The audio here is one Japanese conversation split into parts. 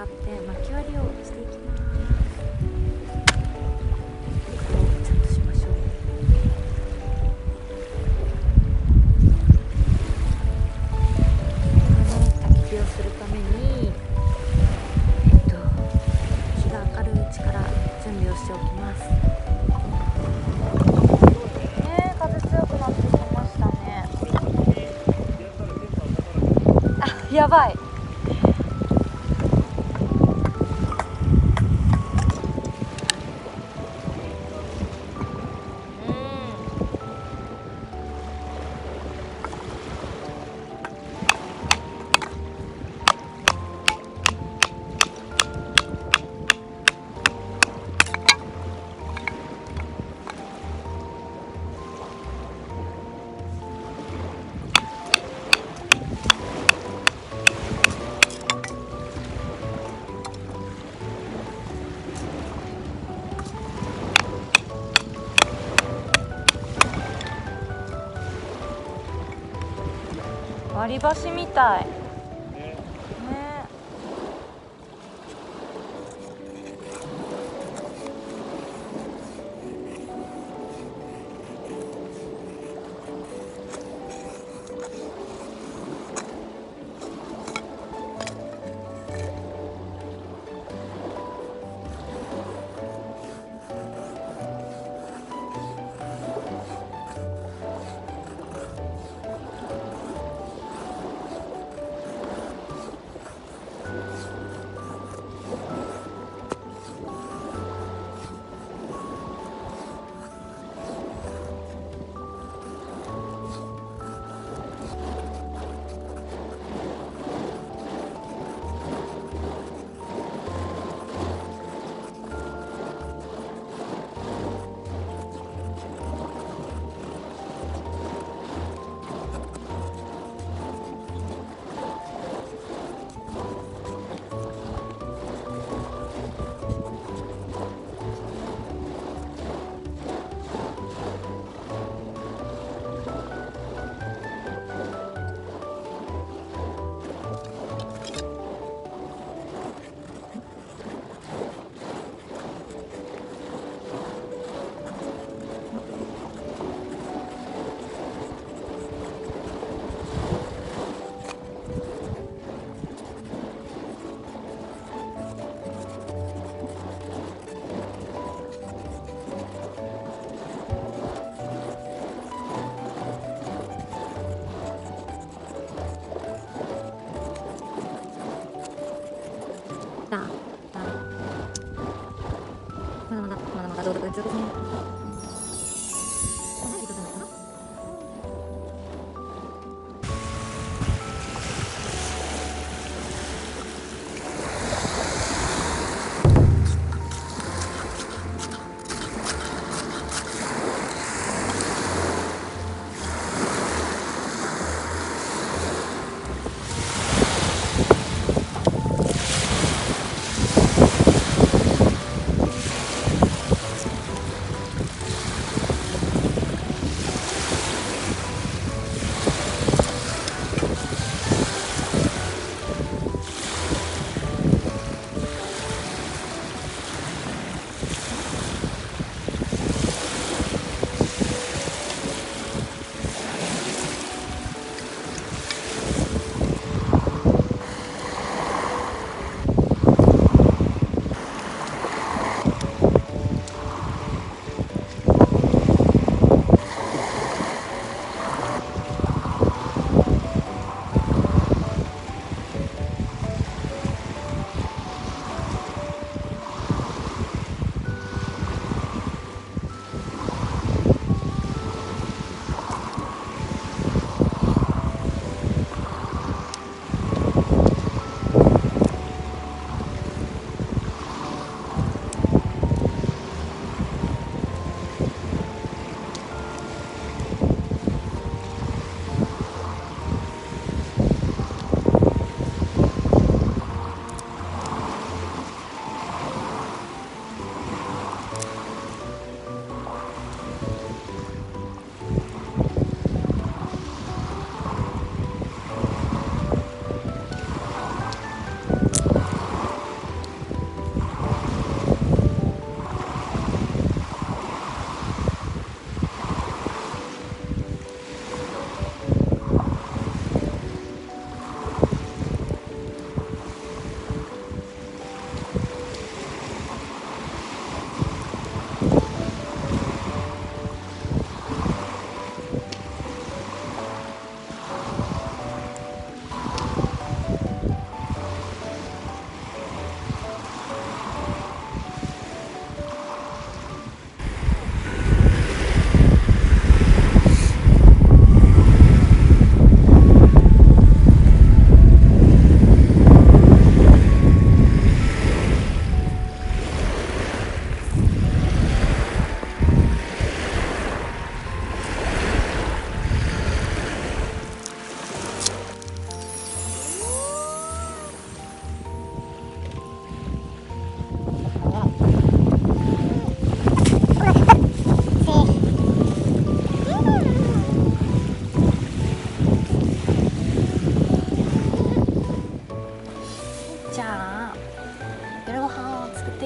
って巻き割りをしていきます。これをちゃんとしましょう。焚き火をするために日が明るいうちから準備をしておきます。風強くなってきましたね。あ、やばい。割り箸みたい。まだ上手ですね。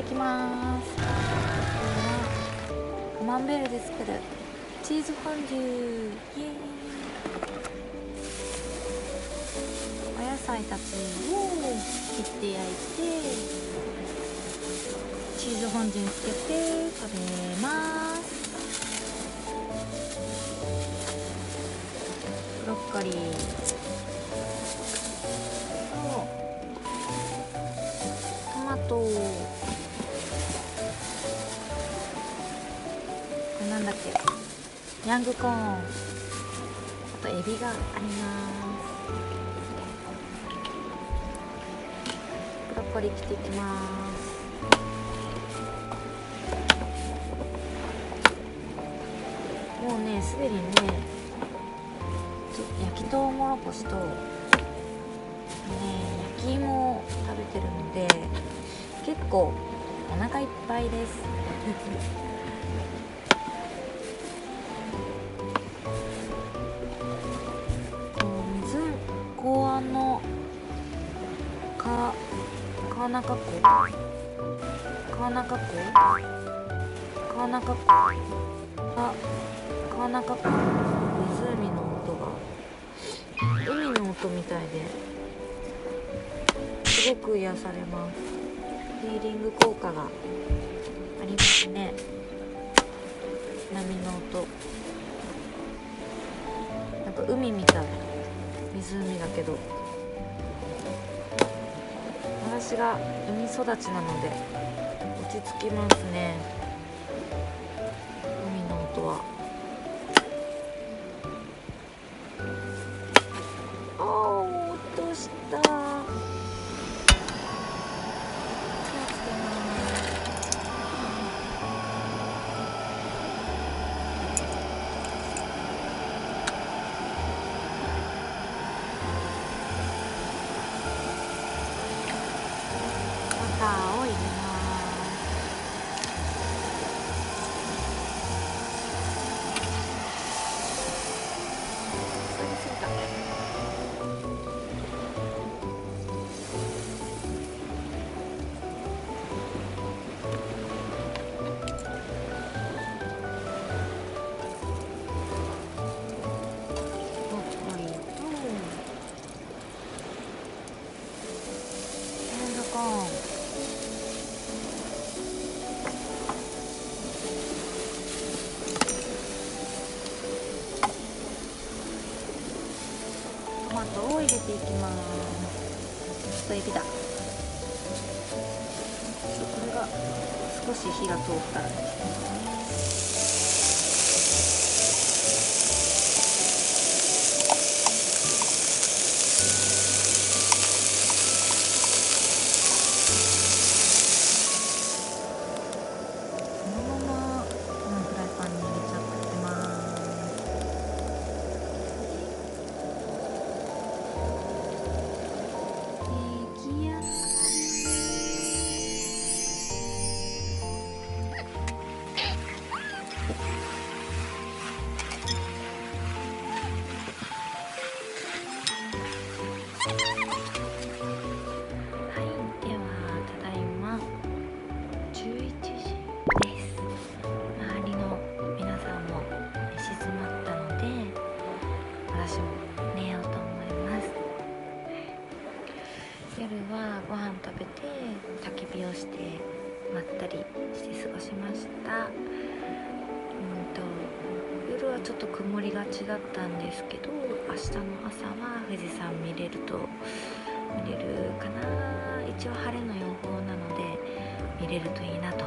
てきます。これはカマンベールで作るチーズフォンデュ、イエーイ。お野菜たちを切って焼いてチーズフォンデュにつけて食べます。ブロッコリートマト、これなんだっけ、ヤングコーン、あとエビがあります。ブロッコリー切っていきます。もうねすでにね焼きとうもろこしと焼き芋を食べてるので結構お腹いっぱいです考案の川中湖湖湖の音が海の音みたいですごく癒されます。ヒーリング効果がありますね。波の音、なんか海みたい、湖だけど私が海育ちなので落ち着きますね、海の音は。落とした。気をつけます。バターを入れます。それすぎた。トマトを入れていきます。エビだ。これが少し火が通ったらですね。夜はご飯食べて焚き火をしてまったりして過ごしました。夜はちょっと曇りがちだったんですけど、明日の朝は富士山見れるかな。一応晴れの予報なので見れるといいなと